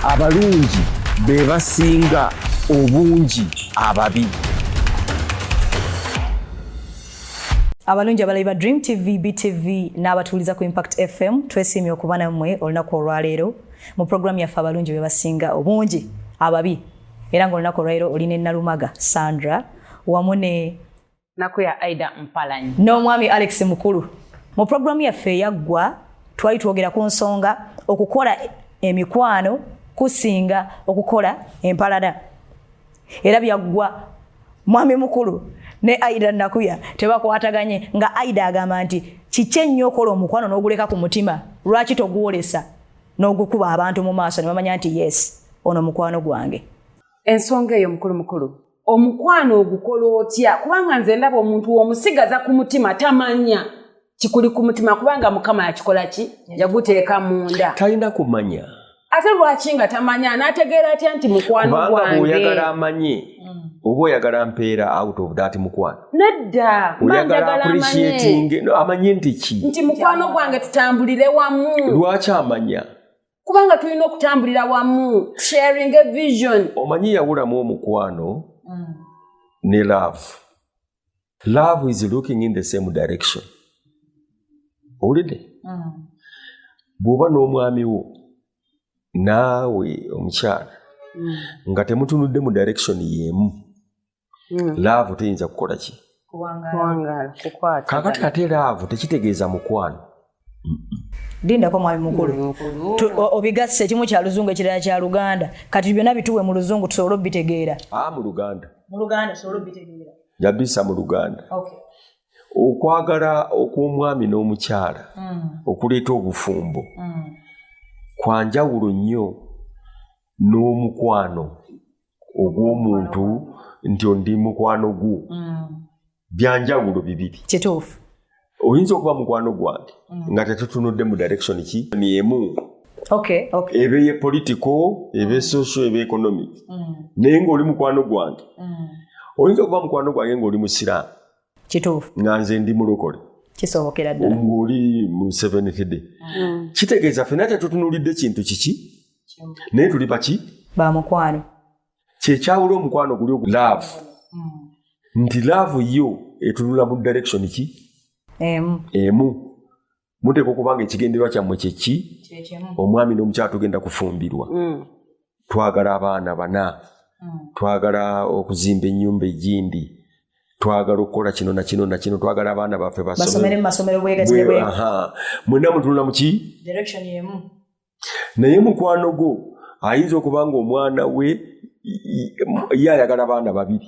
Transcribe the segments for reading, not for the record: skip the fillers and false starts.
abalungi be basinga obungi ababi. Abalungi abalabi ba Dream TV, BTV n'abatuuliza ku Impact FM twesimye okuba nammwe olunaku olwaleero mu programu yaffe abalungi be basinga obungi ababi. Era ng'olunaku olwaleero oli ne Nalumaga Sandra wamu ne Nakuya Aida Mpalanyi n'omwami Alex Mukulu. Mu programu yaffe yaggwa twali twogera ku nsonga okukola emikwano kusinga okukola empalana. Era byaggwa mwami Mukulu ne Aida Nakuya tebakwataganye nga Aida agamba nti kiki nnyo okola omukwano n'oguleka ku mutima, lwaki toguwolesa n'ogukuba abantu mu maaso ne bamanya nti yes ono mukwano gwange. ensonga eyo mukulu omukwano ogukola otya kubanga nze ndaba omuntu omusigaza ku mutima tamanya kikuli ku mutima kubanga Mukama yakikola ki yaguteeka munda Talina kumanya. ate lwaki nga tamanya n'ategeera atya nti mukwano gwange kubanga bw'oyagala amanye oba oyagala mpeera out of that mukwano nedda oyagala appreciating amanye nti ki nti mukwano gwange tutambulire wamu. lwaki amanya kubanga tulina okutambulira wamu sharing a vision. omanyi yawulamu omukwano ne love is looking in the same direction. Owulidde bw'oba n'omwami wo naawe omukyala nga temutunudde mu direction y'emu love teyinza kukola ki kuwangala kukwata kakati ate love tekitegeeza mukwano. Dindako mwami Mukulu. Obigasse kimu kya Luzungu ekirala kya Luganda. Kati byonna bituwe mu Luzungu tusobole obitegeera. Mu Luganda. Mu Luganda tusobole obitegeera. Yabisa mu Luganda. Okay. Okwagala okw'omwami n'omukyala okuleeta obufumbo kwanjawulo nnyo n'omukwano ogw'omuntu nti ondi mukwano gwo. Byanjawulo bibiri. Kituufu. Oyinza okuba mukwano gwange nga tetutunudde mu direction ki niemu. Okay. Ebe ye political, ebe social, ebe economic. Naye ng'oli mukwano gwange. Oyinza okuba mukwano gwange ng'oli musiraamu. Kituufu. Nga nze ndi mulokole. Kisobokera ddala. Ng'oli mu Seventh Day. Kitegeeza ffenna tetutunulidde kintu kiki naye tuli baki ba mukwano. Kyekyawula omukwano guli love. Nti love yo etunula mu direction ki emu. Muteeka okubanga ekigendererwa kyammwe kyeki omwami n'omukyala tugenda kufumbirwa. Twagala abaana bana, twagala okuzimba ennyumba egindi, twagala okukola kino na kino na kino, twagala abaana baffe basomere mu masomero bwegatire bwe. Mwenna mutunula mu ki direction y'emu. Naye mukwano gwo ayinza okubanga omwana we ye ayagala abaana babiri.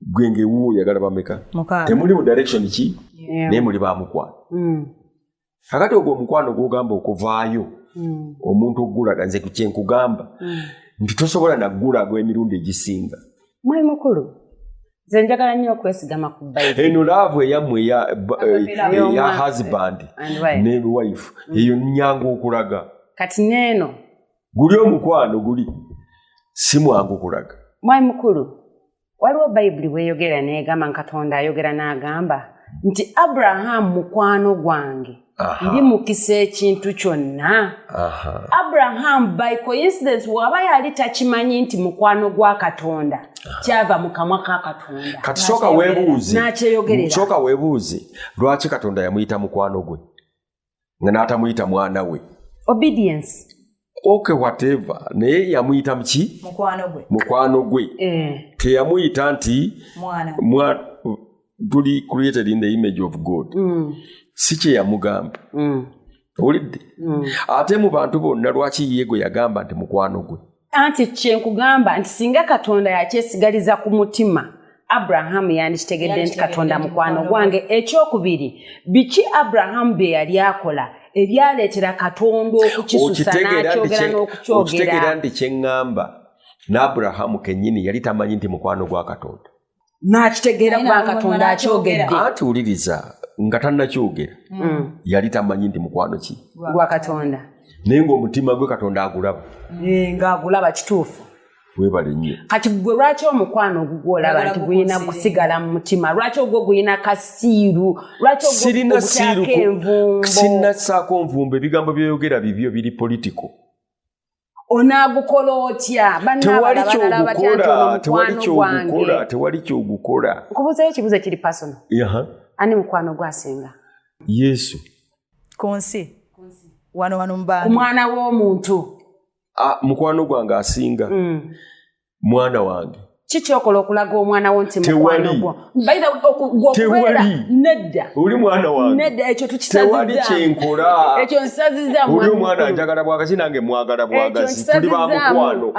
Gwenge wuwo oyagala bameka? Temuli mu direction ki naye muli ba mukwano. Kakati ogwo omukwano gw'ogamba okuvaayo omuntu ogulaga nze kyenkugamba nti tosobola naggulaga emirundi egisinga. Mwami Mukulu nze njagala nnyo okwesigama ku Bible. Eno laavu eyammwe eya husband ne wife eyo nnyangu okulaga. Kati neeno guli omukwano guli si mwangu kulaga. Mwami Mukulu waliwo Bible bweyogera n'egamba Katonda ayogera n'agamba nti Abraham mukwano gwange ndi mukisa ekintu kyonna. Abraham by coincidence waba yali takimanyi nti mukwano gwa Katonda kyava mu kamwa ka Katonda. Kati soka weebuuze n'akyeyogerera. Soka weebuuze lwaki Katonda yamuyita mukwano gwe nga n'atamuyita mwana we. Obedience. Okay, whatever. Naye yamuyita mki mukwano gwe. Teyamuyita nti mwana. Tuli created in the image of God. Si kye yamugamba. Olidde? Ate mu bantu bonna lwaki ye gwe yagamba nti mukwano gwe? Anti kyenkugamba nti singa Katonda yakyesigaliza ku mutima Abraham yandikitegedde nti Katonda mukwano gwange. Ekyokubiri biki Abraham bye yali akola ebyaleetera Katonda okukisusa n'akyogera n'okukyogera. Okitegeera nti kyeŋŋamba n'Abrahamu kennyini yali tamanyi nti mukwano gwa Katonda. N'akitegeera kuba Katonda akyogedde. Ati wuliriza nga tannakyogera yali tamanyi nti mukwano ki gwa Katonda. Naye ng'omutima gwe Katonda agulaba. Ng'agulaba kituufu. Webale nnyo. Kati gwe lwaki omukwano ogugolaba nti guyina kusigala mu mutima? Lwaki ogwo guyina kasiiru? Lwaki ogwo sirina siiru? Sinna ssaako nvumbo ebigambo by'oyogera bibyo biri political. onaagukola otya tewali kyogukola nkubuuzayo ekibuuzo kiri pasono ani mukwano gwasinga Yesu ku nsi wano mu bantu omwana w'omuntu mukwano gwange asinga mwana wange kikyokola okulaga omwana wo nti mukwano gwo nedda oli mwana wange nedda ekyo tukisazizza kyenkola ekyo nsazizza oli omwana njagala bwagazi nange mwagala bwagazi tuli ba mukwano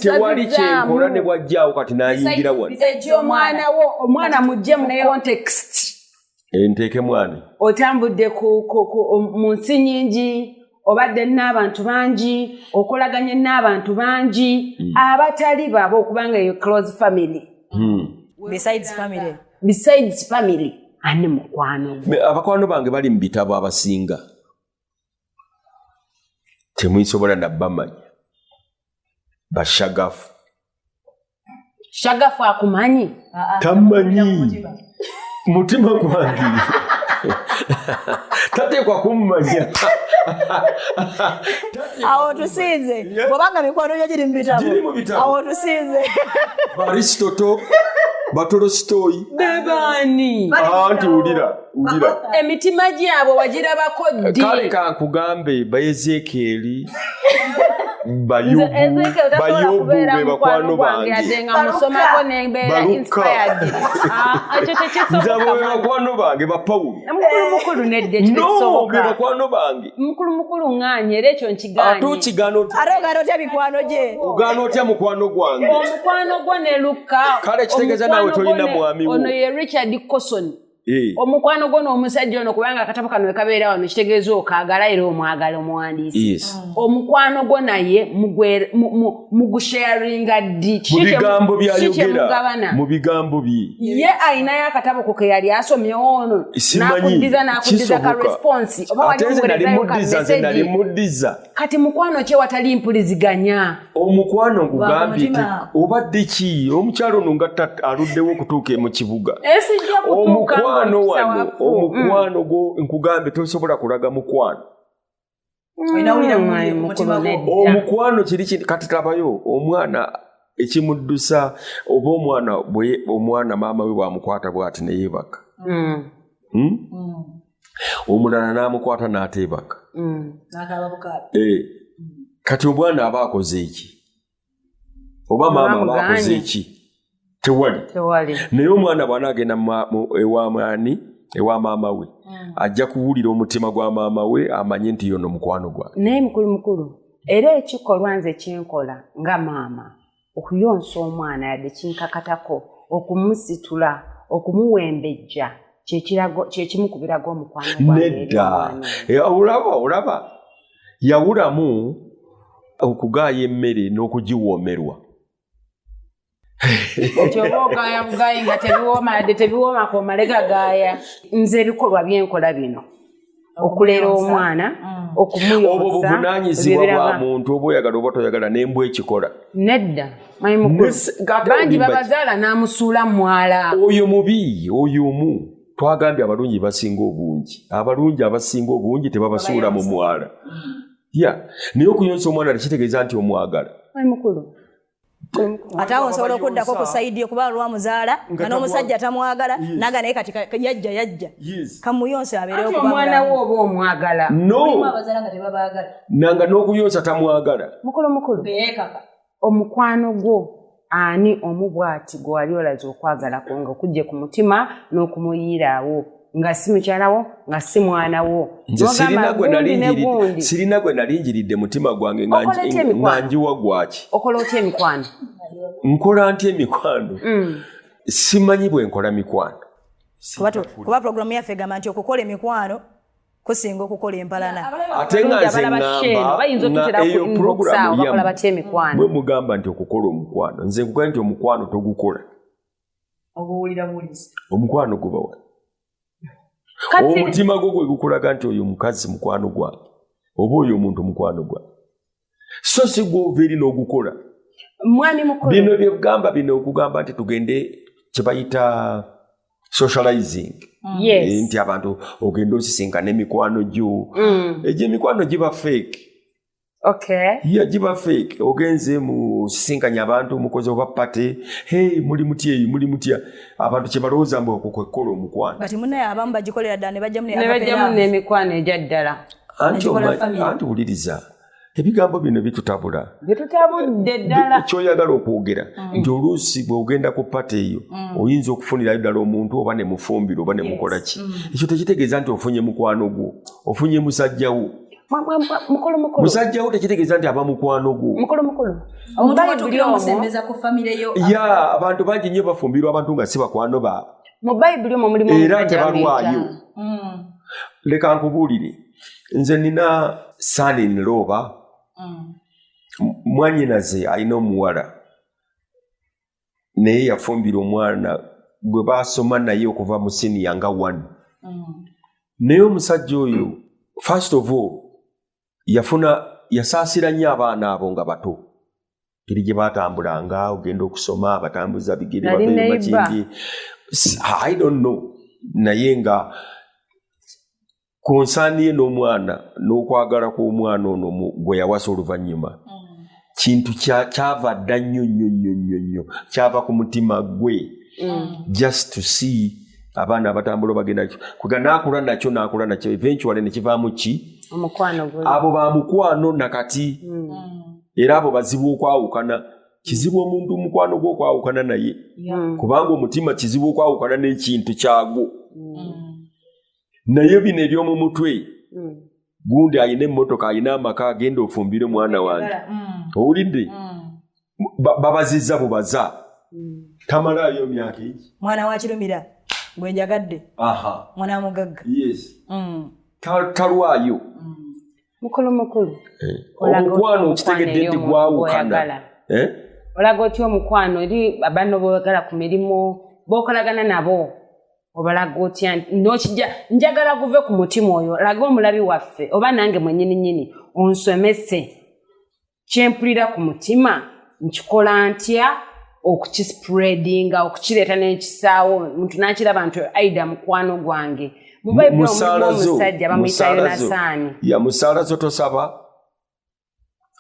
tewali kyenkola ne bwajjaawo kati nayingira wano ekyo omwana mujje mu context enteeke mwana otambudde mu nsi nyingi obadde n'abantu bangi okolaganye n'abantu bangi abatali babo okubanga eyo close family besides family ani mukwano abakwano bange bali mu bitabo abasinga temwisobola nabbamanya bashagafu akumanyi tamanyi mutima gwange tateekwa kummanya awo tusinze bwobanga mikwano gyo giri mu bitabo awo tusinze Aristotle Batolstoy bebaani anti ulira emitima gyabo wagirabako ddi kale kankugambe Bayezeekeri Bayobu be bakwano bange adenga musomako nembeera inspired nzabo be bakwano bange ba Paulo mukulu nedde kisoboka be bakwano bange mukulu nganye era ekyo nkiganye atuukigano arogano tya mikwano gye ugano otya mukwano gwange omukwano gwo ne Luka kale kitegeeza nawe tolina mwami wo ono ye Richard Cosson omukwano gwo n'omusajja ono kubanga akatabo kano wekabeera wano kitegeeza okaagala era omwagala omuwandiisi omukwano gwo naye mugusharinga ddi mu bigambo byayogera mu bigambo bye ye ayinayo akatabo ko ke yali asomye ono n'akuddiza ka response nali muddiza kati mukwano kye watali mpuliziganya omukwano ngugambye obadde ki omukyalo ono nga aluddewo okutuuka mu kibuga omukwano gwo nkugambe tosobola kulaga mukwano omukwano kiri kati tabayo omwana ekimuddusa oba omwana maama we bwamukwata bwati neyeebaka omulala n'amukwata n'ateebaka kati omwana aba akoze eki oba maama aba akoze eki tewali naye omwana bw'anaagenda ewa maama we ajja kuwulira omutima gwa maama we amanye nti yono mukwano gwa naye mukulu era ekikolwa nze kyenkola nga maama okuyonsa omwana yadde kinkakatako okumusitula okumuwembejja kyekimu ku birago omukwano gwange nedda olaba yawulamu okugaaya emmere n'okugiwoomerwa ekyoba ogaaya bugayi nga tebiwooma komalegagaaya nze ebikolwa byenkola bino okulera omwana okumuyonsa obwo buvunaanyizibwa bwa muntu oba oyagala oba toyagala n'embwa ekikola nedda manyi mukulu bangi babazaala n'amusuula mwala oyo mubi oyo omu twagambye abalungi basinga obungi abalungi abasinga obungi tebabasuula mu mwala naye okuyonsa omwana tekitegeeza nti omwagala manyi mukulu ate awo nsobola okuddako ku sayidi okuba lwamuzaala nga n'omusajja tamwagala naga naye kati yajja kamuyonse abeerewo omwana wo oba omwagala nanga n'okuyonsa tamwagala mukulu omukwano gwo ani omubwati gwe wali olaze okwagalako nga okujje ku mutima n'okumuyiiraawo nga si mukyalawo nga si mwana wo sirina gwe nalinjiridde mutima gwange nga njiwa gwaki okola otya emikwano nkola ntya emikwano simanyi bwe nkola mikwano kuba pulogulaamu yaffe egamba nti okukola emikwano kusinga okukola empalana ate nga nze ngamba eyo pulogulaamu bwe mugamba nti okukola omukwano nze nkugaa nti omukwano togukola omukwano guba wa omutima gwo gwe gukulaga nti oyo mukazi mukwano gwange oba oyo omuntu mukwano gwange so si gwova eri n'ogukola mwami mukulu bino byegamba bino okugamba nti tugende kyebayita socializing nti abantu ogenda osisinkana emikwano gyo egyo emikwano giba fake Okay. Yeah, jiba fake. Ogenze mu sisinkanya abantu mukoze oba pate. Hey, muri mutya. Abantu kye balowooza mbu okukwekola omukwano. Kati munne abamu bagikolera ddala ne bajjamu n'emikwano egya ddala. Anti wuliriza. Ebigambo bino bitutabula. Bitutabudde ddala. Kyoyagala okwogera nti oluusi bw'ogenda ku pate eyo oyinza okufunirayo ddala omuntu oba ne mufumbiro oba ne mukola ki. Ekyo tekitegeeza nti ofunye mukwano gwo. Ofunye musajjawo. Mukulu. Musajjawo tekitegeeza nti aba mukwano gwo. Mukulu. Omuntu omusembeza ku famire yo. Ya, abantu bangi nnyo bafumbirwa abantu nga si bakwano baabwe. Mu Bayibuli omwo mulimu era tebalwayo. Leka nkubuulire. Nze nina son-in-law mwanyinaze alina omuwala naye yafumbira omwana gwe baasoma naye okuva mu senior nga 1. Naye omusajja oyo first of all yasaasira nnyo abaana abo nga bato. Kiri gye baatambulanga ogenda okusoma batambuza bigere babeemakindi. I don't know. Naye nga konsaaniye n'omwana n'okwagala kw'omwana ono gwe yawasa oluvannyuma kintu kyava dda nnyo kyava ku mutima gwe just to see abaana abatambula bagenda kuga n'akula nakyo eventually ne kivaamu ki abo ba mukwano nakati era abo bazibu okwawukana kizibu omuntu omukwano gw'okwawukana naye kubanga omutima kizibu okwawukana n'ekintu kyagwo. Naye bino eby'omu mutwe gundi ayina emmotoka ayina amaka agenda ofumbire mwana wange owulidde babazizza bubaza tamalayo myaka eki mwana wa Kirumira gwe njagadde mwana mugagga talwayo mukulu omukwano kitegedde nti gwawukana olaga otya omukwano eri abanno boogala ku mirimu bookolagana nabo obalaga otya n'okijja njagala guve ku mutima oyo laga omulabi waffe oba nange mwennyini onsomese kyempulira ku mutima nkikola ntya okukispreadinga okukireeta n'ekisaawo muntu n'akiraba nti aida mukwano gwange mu Bayibuli omusajja bamuyita Yonasaani ya musaalazo tosaba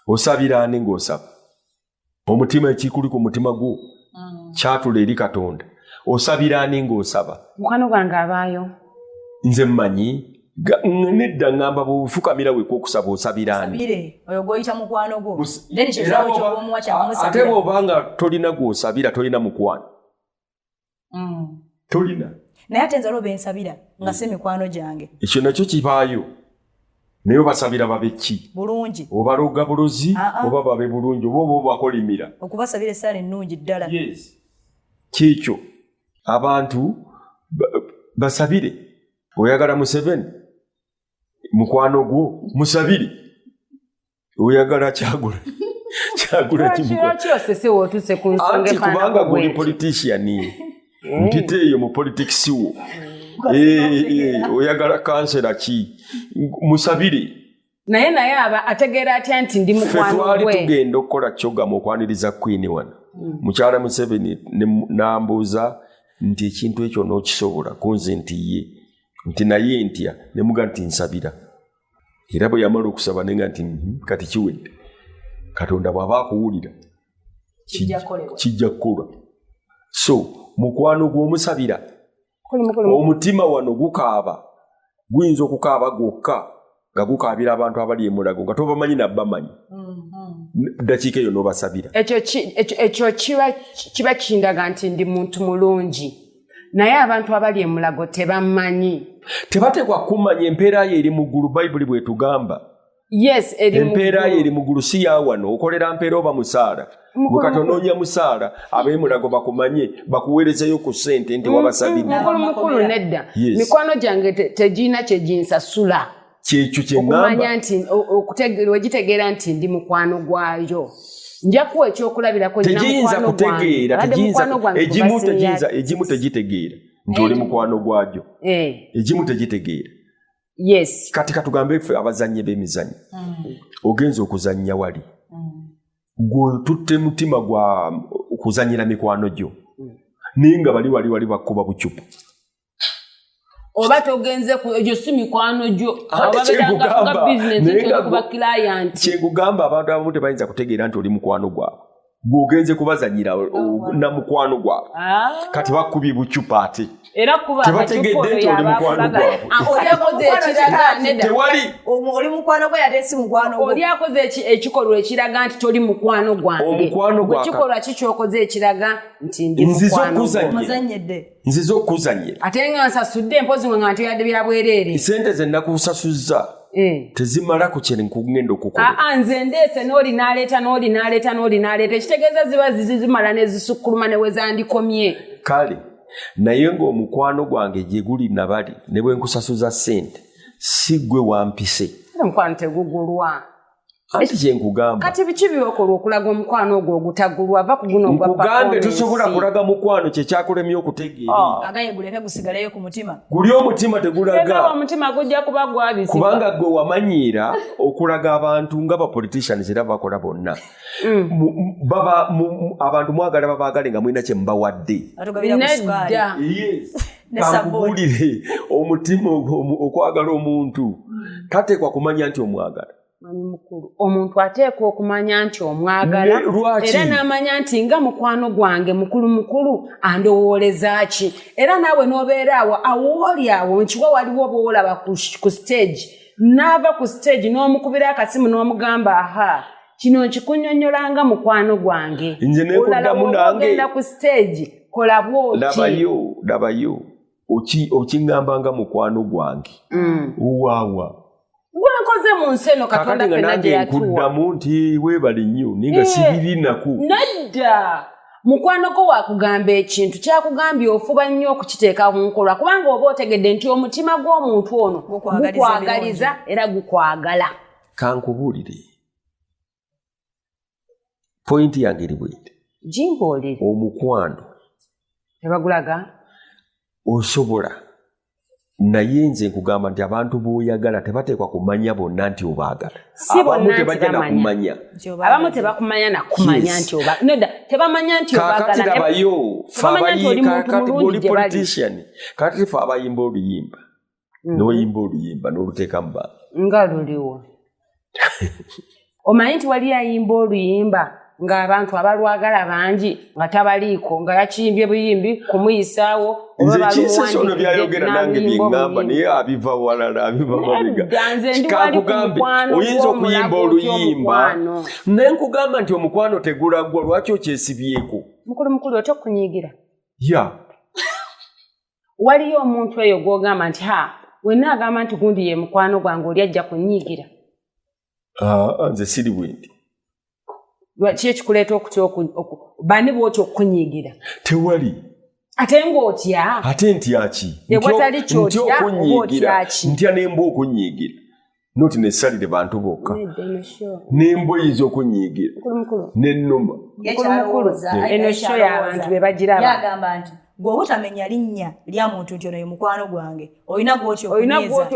osabira ani ng'osaba omutima ekikuli ku mutima gwo kyatula eri Katonda osabira ani ng'osaba mukwano gwange abaayo nze mmanyi nedda ngamba bw'ofukamira weka okusaba osabira ani oyo gw'oyita mukwano gwo ate bw'obanga tolina gw'osabira tolina mukwano tolina naye ate nze olwo ensabira nga si mikwano gyange ekyo nakyo kibaayo naye obasabira babe ki bulungi obaloga bulozi oba babe bulungi oba obakolimira okubasabira essaala ennungi ddala kiekyo abantu basabire oyagala Museveni mukwano gwo musabire oyagala Kyagula anti kubanga guli politician mpite eyo mu politics wo oyagala kansera ki musabire naye aba ategeera atya nti ndi mukwano gwe twali tugenda okukola kyogama okwaniriza Queen wano mukyala Museveni nambuuza nti ekintu ekyo n'okisobola kunze nti ye nti naye ntya ne muga nti nsabira era bwe yamala okusaba nenga nti kati kiwedde Katonda bw'aba akuwulira kijja kukolwa so mukwano gw'omusabira omutima wano gukaaba guyinza okukaaba gwokka nga gukaabira abantu abali emulago nga tobamanyi nabbamanyi dakiika eyo n'obasabira ekyo kiba kindaga nti ndi muntu mulungi naye abantu abali emulago tebammanyi tebatekwa kumanya empeera ye eri mu ggulu Bayibuli bw'etugamba empeera ye eri mu ggulu si yawano okolera mpeera oba musaala bwekatonoonya musaala ab'emulago bakumanye bakuweerezeyo ku ssente nti wabasabira mukulu nedda mikwano gyange tegirina kyeginsasula kyekyo kyeŋŋamba nti wegitegeera nti ndi mukwano gwayo nja kuwa ekyokulabirako tegiyinza kutegeera egimu tegitegeera nti oli mukwano gwajo egimu tegitegeera kati katugambe ffe abazannyi b'emizannyo ogenza okuzannya wali gwe tutte mutima gwa okuzannyira mikwano gyo naye nga bali bakuba bucupa oba togenze ku egyo si mikwano gyo ababedanga business kuba client kyekugamba abantu abamu tebayinza kutegeera nti oli mukwano gwabwe gwogenze kubazanyira na mukwano gwabwe kati bakubye bucupa ate era kuba tebategedde nti oli mukwano gwabwe oli akoze ekiraga nedda tewali oli mukwano gwe yate si mukwano gwe oli akoze ekikolwa ekiraga nti toli mukwano gwange omukwano gwa ekikolwa kikyokoze ekiraga nti ndi nziza okuzanyira ate nga nsasudde mpozi nga ntoyadde bya bwereere sente ze nakusasuzza tezimala ku kiri nkugenda okukola nze ndeese n'oli n'aleeta ekitegeeza ziba zizimala ne zisukkuluma ne we zandikomye kale naye ng'omukwano gwange gye guli nabali ne bwe nkusasuza ssente si gwe wampise omukwano tegugulwa anti kyenkugamba kati biki byokola okulaga omukwano ogwo ogutagulwa ava ku guno nkugambe tosobola kulaga mukwano kyekyakulemya okutegeera agaye guleke gusigaleyo ku mutima guli omutima tegulaga omutima gujja kuba gwabisi kubanga gwe wamanyiira okulaga abantu nga bapoliticians era bakola bonna abantu mwagala babaagale nga mulina kye mubawadde kankubulire omutima okwagala omuntu tateekwa kumanya nti omwagala omuntu ateekwa okumanya nti omwagala era n'amanya nti nga mukwano gwange mukulu andowooleza ki era naawe n'obeera awo oli awo nkiwa waliwo boolaba ku stage n'ava ku stage n'omukubira akasimu n'omugamba aha kino nkikunnyonnyolanga mukwano gwange nze neekuddamu nange ogenda ku stage kola bwoti labayo okiŋŋambanga mukwano gwange owaawa gwenkoze mu nseno katonda fena gye yatuwa nkuddamu nti weebale nnyo naye nga sibiri naku nedda mukwano gwo wakugamba ekintu kyakugambye ofuba nnyo okukiteeka mu nkolwa kubanga oba otegedde nti omutima gw'omuntu ono gukwagaliza era gukwagala kankubuulire pointi yange eri bwete jimboolire omukwano tebagulaga osobola naye nze nkugamba nti abantu b'oyagala tebateekwa kumanya bonna nti obaagala abamu tebajja nakumanya abamu tebakumanya nakumanya nti nedda tebamanya nti kakati labayo kati goli politician kati fe abayimba oluyimba n'oyimba oluyimba n'oluteeka mu bantu nga luliwo omanyi nti wali ayimba oluyimba ng'abantu abalwagala bangi nga tabaliiko nga yakiyimbye buyimbi kumuyisaawo nze kisesono byayogera nange byeŋŋamba naye abiva walala abiva mabiga kankugambe oyinza okuyimba oluyimba naye nkugamba nti omukwano tegulaggwa lwaki okyesibyeko mukulu otya okunyiigira ya waliyo omuntu eyo gw'ogamba nti wenna agamba nti gundi ye mukwano gwange oli ajja kunyiigira nze siri bwendi ki ekikuleeta okutya bani bwotya okunyiigira tewali ate ng'otya ate ntyaki ewatali kyotya oba otyaki ntya nemba okunyiigira noti nesalire bantu bokka nemba oyinza okunyiigira nennuma eno sho y'abantu be bagiraba yagamba nti gwoba otamenya linnya lya muntu nti ono ye mukwano gwange olina gwotya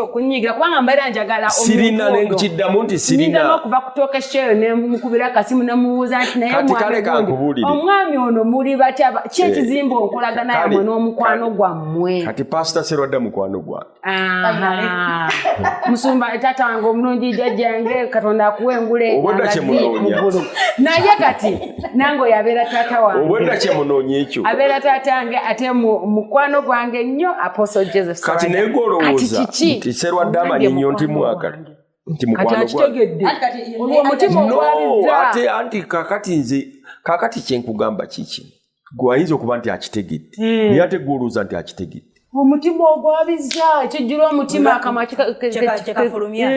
okunyiigira kubanga mbeera njagala sirina nekiddamu nti sirina okuva kutooka ekyeyo nemukubira akasimu nemubuuza nti naye kale kankubuulire omwami ono muli batya ki ekizimba onkolagana yamwe n'omukwano gwammwe kati pasita Serwadda mukwano gwange musumba taata wange omulungi jjajjange katonda akuwengule obwedda kyemunoonya naye kati nange oyo abeera taata wange obwedda kyemunoonya ekyo abeera taata wange ate mukwano gwange nnyo Apostle Joseph kati naye golowooza nti Serwadda amanyi nnyo nti mwagala nti mukwano gwange omutima ogwabiza ate anti kakati kyenkugamba kiki gwayinza okuba nti akitegedde naye ate gwolowooza nti akitegedde omutima ogwabiza ekijjula omutima akamwa kyekafulumya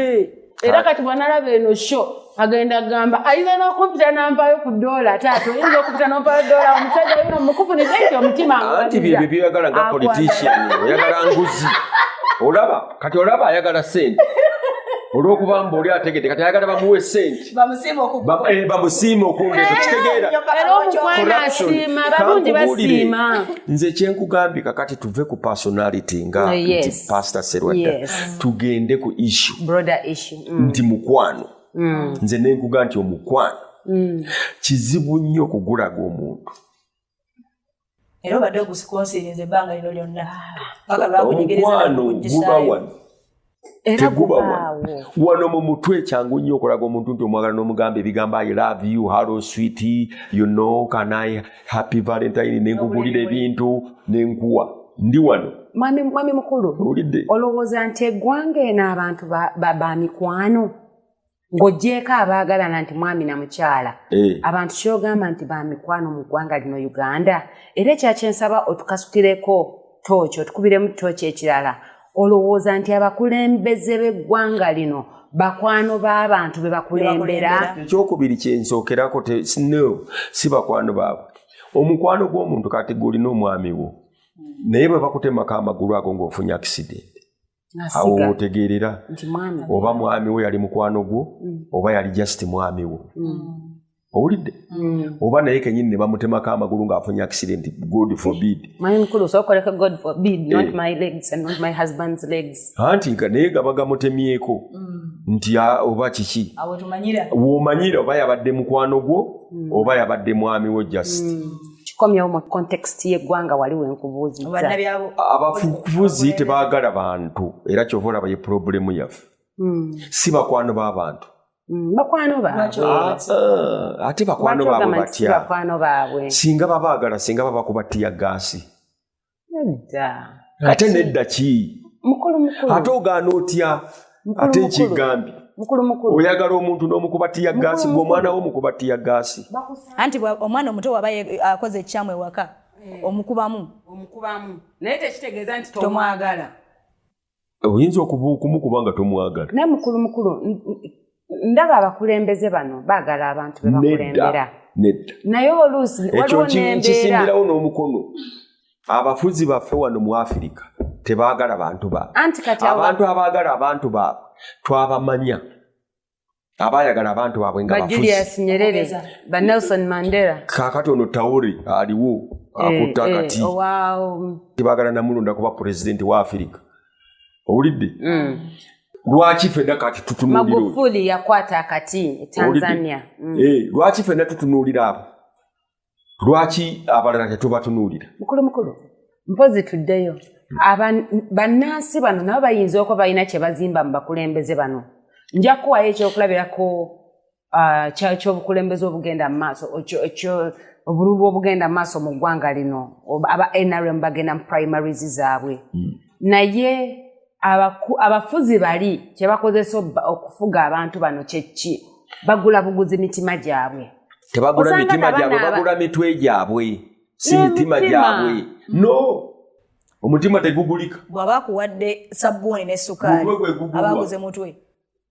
era kati bwanalaba eno sho agenda gamba ayinza n'okumpita n'ampaayo ku ddoola taata oyinza okumpita n'ompaayo ddoola omusajja yuno mukufu nizekyo omutima anti byebyo byoyagala nga politician oyagala nguzi olaba kati olaba ayagala sente olw'okuba mba oli ategedde kati ayagala bamuwe sente bamusiime okwongeza kitegeera era omukwano asiima balungi basiima nze kyenkugambye kakati tuve ku personality nga nti pastor Serwadda tugende ku issue nti mukwano nze nenkuga nti omukwano kizibu nnyo okugulaga omuntu Era badde okusikonsirinze ebbanga lino lyonna. Omukwano guba wano. Teguba wano mu mutwe kyangu nnyo okulaga omuntu nti omwagala n'omugamba ebigambo I love you, hello sweetie, you know, can I, happy Valentine, nenkugulira ebintu, nenkuwa. Ndi wano. Mwami mukulu, olowooza nti eggwanga eno abantu ba mikwano ng'oggyeko abaagalana nti mwami na mukyala. Abantu kyogamba nti ba mikwano mu ggwanga lino Uganda. Era ekyakyensaba otukasukireko tooki, otukubiremu tooki ekirala. Olowooza nti abakulembeze b'eggwanga lino bakwano b'abantu be bakulembera. Ekyokubiri kyensookerako no, si bakwano baabwe. Omukwano gw'omuntu kati gw'olina omwami wo. Naye bwe bakutemako amagulu ago ng'ofunye accident. Awo otegeerera oba mwami we yali mukwano gwo oba yali just mwami wo. Owulidde? Oba naye kenyini ne bamutemako amagulu ng'afunye accident, God forbid. Mwami mukulu sookoleko God forbid, not my legs and not my husband's legs. Anti nga naye gaba gamutemyeko nti oba kiki. Awo tumanyira. W'omanyira oba yabadde mukwano gwo oba yabadde mwami wo just. Kikomyewo mu context y'eggwanga waliwo enkubuuzizza. Abafuzi tebaagala bantu era kyova olaba ye problemu yaffe. Si bakwano b'abantu. Bakwano baabwe. Ate bakwano baabwe batya. Bakwano baabwe. Singa babaagala singa babakubattiya gaasi. Ate nedda ki? Mukulu. Ate ogaana otya? Ate nkigambye. Mukulu. Oyagala omuntu n'omukubatiya gaasi ng'omwana wo omukubatiya gaasi. Anti omwana omuto waba akoze ekyamu ewaka omukubamu. Naye tekitegeeza nti tomwagala. Oyinza okumukuba nga tomwagala. Naye mukulu. Ndaba abakulembeze bano baagala abantu be bakulembera. Nedda. Naye oluusi waliwo n'embeera. Ekisimbirawo n'omukono. Abafuzi baffe wano mu Afirika tebaagala bantu baabwe. Abantu abaagala abantu baabwe twabamanya. Abaayagala abantu baabwe nga bafuzi. Ba Julius Nyerere, ba Nelson Mandela. Kaakati ono Traore aliwo akutta akati. Tebaagala Namulunda kuba pulezidenti wa Afirika. Owulidde? Lwaki ffenna kati tutunuulira? Magufuli yakwata akati Tanzania. Lwaki ffenna tutunuulira abo? Lwaki abalala tetubatunuulira? Mukulu. Mpozi tuddeyo. Bannansi bano nabo bayinza okuba balina kye bazimba mu bakulembeze bano. Nja kuwayo ekyokulabirako ky'obukulembeze obugenda mu maaso, obululu obugenda mu maaso mu ggwanga lino. Aba NRM bagenda mu primaries zaabwe. Naye abafuzi bali kye bakozesa okufuga abantu bano kyeki bagula buguzi mitima gyabwe. Tebagula mitima gyabwe, bagula mitwe gyabwe, si mitima gyabwe. No, omutima tegugulika. Bw'aba akuwadde sabbuuni ne ssukaali abaguze mutwe.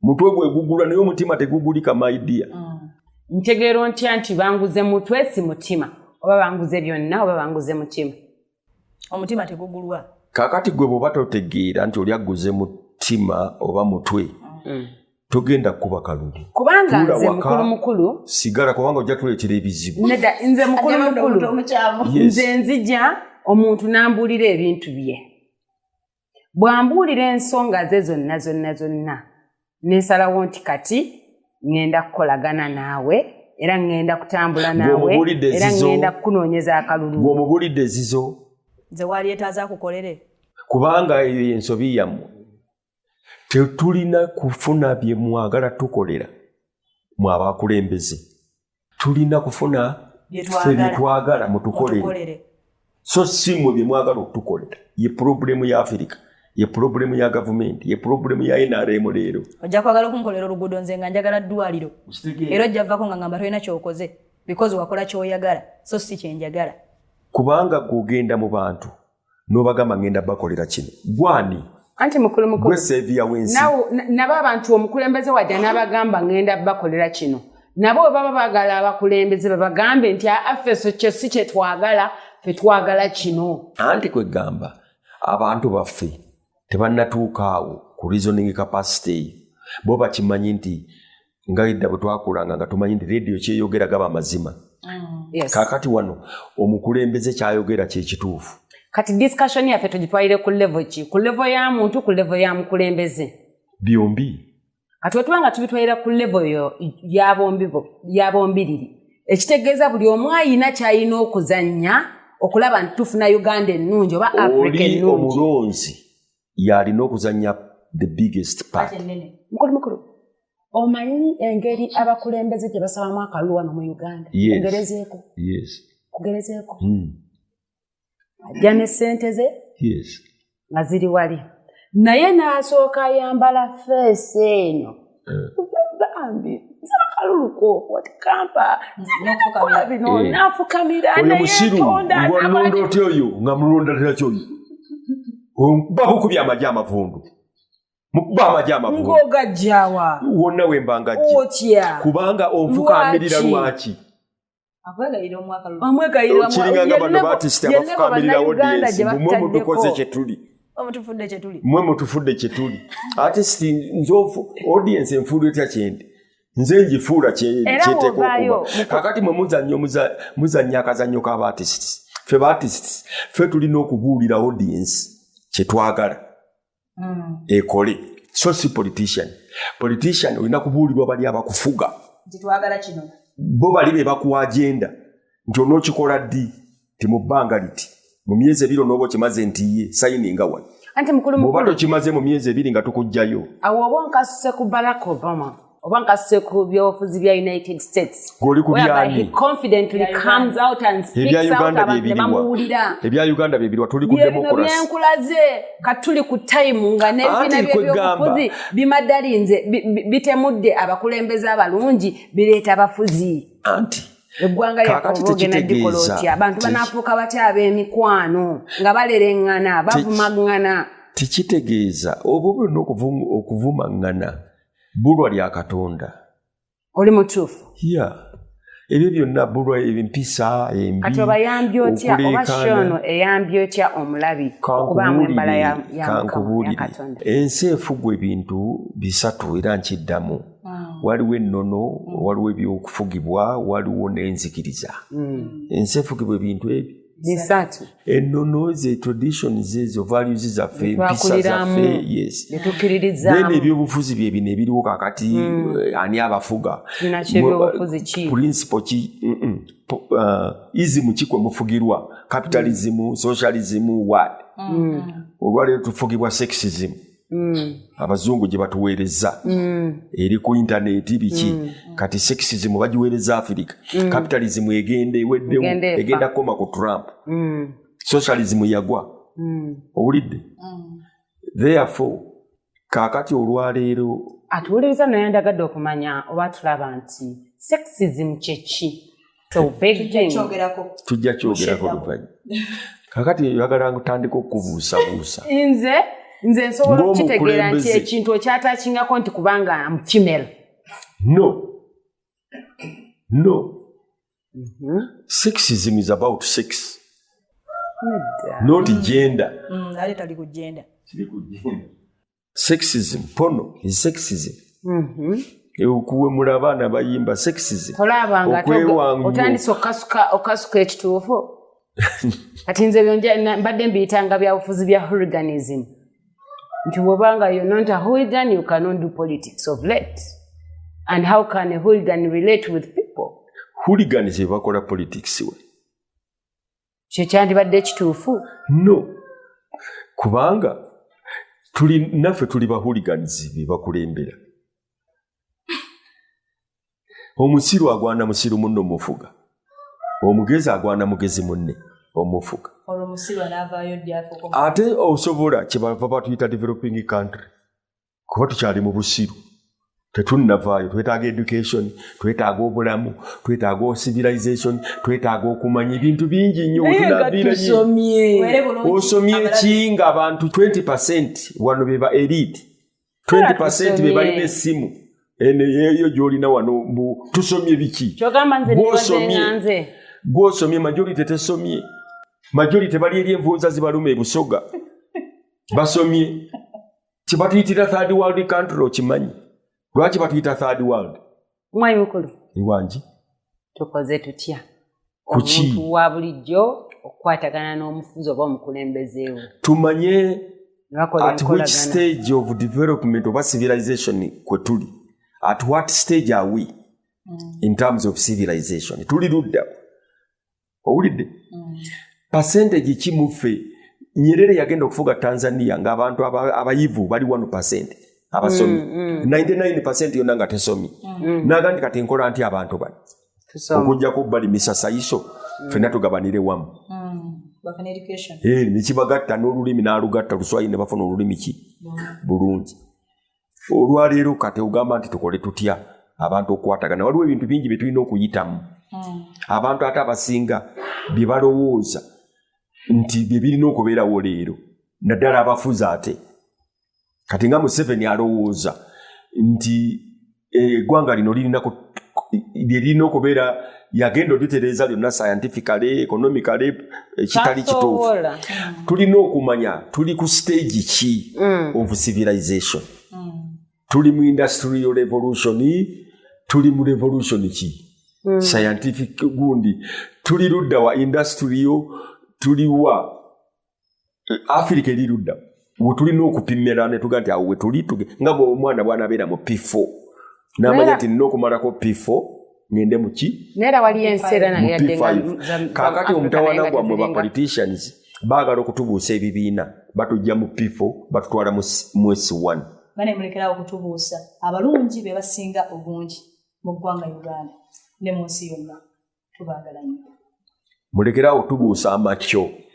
Mutwe gwe gugula naye omutima tegugulika, my dear. Ntegeero ntya nti banguze mutwe si mutima, oba banguze byonna oba banguze mutima. Omutima tegugulwa. Kakati gwe bw'oba totegeera nti oli aguze mutima oba mutwe. Togenda kuba kalulu. Kubanga nze mukulu. Sigala kubanga ojja tuleetera ebizibu. Nedda nze mukulu. Nze nzija omuntu n'ambuulira ebintu bye. Bw'ambuulira ensonga ze zonna. Nesalawo nti kati ngenda kukolagana naawe era ngenda kutambula naawe era ngenda kukunoonyeza akalulu. Ng'omubulidde zizo. Nze wali etaaza akukolere. Kubanga eyo ensobi yammwe. Tetulina kufuna bye mwagala tukolera mu abakulembeze. Tulina kufuna bye twagala mutukolere. So si mwe bye mwagala okutukolera. Ye problemu ya Afirika. Ye problemu ya gavumenti. Ye problemu ya NRM leero. Ojja kwagala okunkolera oluguudo nze nga njagala ddwaliro. Era ojja vako nga ngamba tolina ky'okoze. Because wakola ky'oyagala. So si kyenjagala. Kubanga gugenda mu bantu n'obagamba ngenda bakolera kino. Gwani? Anti mukulu. Gwe seviya wensi. Nabo abantu omukulembeze wajja n'abagamba ngenda bakolera kino. Nabo baba bagala abakulembeze babagambe nti affeso kye si kye twagala, fe twagala kino. Anti kwe gamba abantu baffe tebannatuuka awo ku reasoning capacity. Bo bakimanyi nti nga edda bwe twakulanga nga tumanyi nti rediyo kyeyogera gaba amazima. Kaakati wano omukulembeze kyayogera kye kituufu. Kati discussion yaffe tugitwalire ku level ki? Ku level ya muntu, ku level ya mukulembeze? Byombi. Kati bwe tubanga tubitwalira ku level y'abombiriri. Ekitegeeza buli omu ayina ky'alina okuzannya okulaba ntufuna Uganda ennungi oba Africa ennungi. Omulonzi yalina okuzanya the biggest part. Mukulu. Omanyi engeri abakulembeze gye basabamu akalulu wano mu Uganda. Kugerezeeko. Yes. Kugerezeeko. Ajja ne ssente ze. Yes. Nga ziri wali. Naye n'asooka ayambala feesi eno. Bambi. Akaluluko watikampa. Nafukamira. Oyo musiru. Ng'onondo oti oyo. Nga mulonda tera kyoyo. Babukubya amagye amavundu. Mukuba amagye amavundu. Ng'ogajjawa. Wonna wembanga gye. Otya. Kubanga onfukamirira lwaki. Amwegayirira kiringanga bano batisita abafukamirira audience mwe mutukoze kyetuli. Mwe mutufudde kyetuli. Artist nzofu audience enfuulu etya kyende. Nze njifuula kyeteeka okuba. Kakati mwe muzannya akazannyo k'abaartists. Ffe baartists ffe tulina okubuulira audience kyetwagala. Ekole. So si politician. Politician olina kubuulirwa bali abakufuga. Twagala kino. Bo bali be bakuwa agenda. Nti onookikola ddi ti mu bbanga liti. Mu myezi ebiri onooba okimaze nti ye sayininga wano. Anti mukulu. Bw'oba tokimaze mu myezi ebiri nga tukugjayo. Awo oba nkasuse ku Barack Obama. Oba nkasuse ku byobufuzi bya United States. Goli ku byani. He confidently comes out and speaks out about nebamuwulira. Ebya Uganda byebirirwa tuli ku democracy. Byenkulaze katuli ku time nga n'ebina by'ebyobufuzi bimaddalinze bitemudde abakulembeze abalungi bireeta abafuzi. Anti. Eggwanga lyakobooge naddikola otya abantu banaafuuka batya ab'emikwano nga balereŋŋana bavumaŋŋana. Tekitegeeza oba bulina okuvumaŋŋana bulwa lya Katonda. Oli mutuufu. Ebyo byonna bulwa empisa embi. Kati obayambye otya oba shono eyambye otya omulabi okubaamu embala ya Katonda. Ensi efugwa ebintu bisatu era nkiddamu. Waliwo ennono, waliwo ebyokufugibwa, waliwo n'enzikiriza. Ensi efugibwa ebintu ebyo. Bisatu. Ennono ze traditions ezo values zaffe, empisa zaffe, yes. Netukiririzaamu. Then ebyobufuzi bye bino ebiriwo kakati ani abafuga. Ebyobufuzi ki? Principle ki? Ism ki kwe mufugirwa? Capitalism, socialism, what? Olwaleero tufugibwa sexism. Abazungu gye batuweereza eri ku internet biki kati sexism bagiweereza Africa. Capitalism egenda eweddewo egenda koma ku Trump. Socialism yagwa. Owulidde? Therefore kakati olwaleero atuwuliriza naye ndagadde okumanya oba tulaba nti sexism kyeki. Tujja kyogerako luvannyuma. Kakati oyagala ngutandika okubuusabuusa. Nze nsobola okukitegeera nti ekintu okyataakingako nti kubanga am female. No. Sexism is about sex. Not gender. Tali ku gender. Sexism, porno is sexism. Okuwemula abaana bayimba sexism. Olabanga otandise okasuka ekituufu. Kati nze mbadde mbiyitanga byabufuzi bya hooliganism. Nti bw'obanga you're not a hooligan, you cannot do politics of late. And how can a hooligan relate with people? Hooligans bakola politics we. Kyo kyandibadde ekituufu? No. Kubanga naffe tuli ba hooligans be bakulembera. Omusiru agwana musiru munno mufuga. Omugezi agwana mugezi munne omufuga. Ate osobola kyebava batuyita developing country. Kuba tukyali mu busiru. Tetunnavaayo, twetaaga education, twetaaga obulamu, twetaaga civilization, twetaaga okumanya ebintu bingi nnyo osomye ki ng'abantu 20% wano beba elite. 20% be balina essimu. Eyo gy'olina wano tusomye biki? Gw'osomye majority tesomye. Majority bali eri envunza zibaluma ebusoga. Basomye. Kibatuyitira third world country okimanyi. Lwaki batuyita third world? Mwayi mukulu. Iwanji. Tukoze tutya. Kuki? Omuntu wa bulijjo okukwatagana n'omufuzi oba omukulembezeewo. Tumanye at which stage of development of civilization kwe tuli. At what stage are we in terms of civilization? Tuli ludda. Owulidde? percentage kimuffe Nyerere yagenda okufuga Tanzania ng'abantu abayivu bali 1% abasomi 99% yonna nga tesomi nagandi kati nkola nti abantu bano okujja kubbali misasayiso ffenna tugabanire wamu nikibagatta n'olulimi n'alugatta Luswayiri ne bafuna olulimi ki bulungi olwaleero kati ogamba nti tukole tutya abantu okukwatagana waliwo ebintu bingi bye tulina okuyitamu abantu ate abasinga bye balowooza nti bye birina okubeerawo leero naddala abafuzi ate kati nga Museveni alowooza nti eggwanga lino lirina okubeera yagenda olitereeza lyonna scientifically economically kitali kituufu tulina okumanya tuli ku stage ki of civilization tuli mu industrial revolution tuli mu revolution ki scientific gundi tuli ludda wa industrial tuli wa Africa eri ludda tulina okupimira ne tuga nti awo we tuli nga omwana bw'anabeera mu P4 n'amanya nti nina okumalako P4 ngende muki nera wali ensera na yadenga kakati omutawana gwammwe ba politicians baagala okutubuusa ebibiina batujja mu P4 batutwala mu S1 bane mulekera okutubuusa abalungi be basinga obungi mu ggwanga Uganda ne mu nsi yonna tubaagala nnyo mulekera okutubuusa amakyo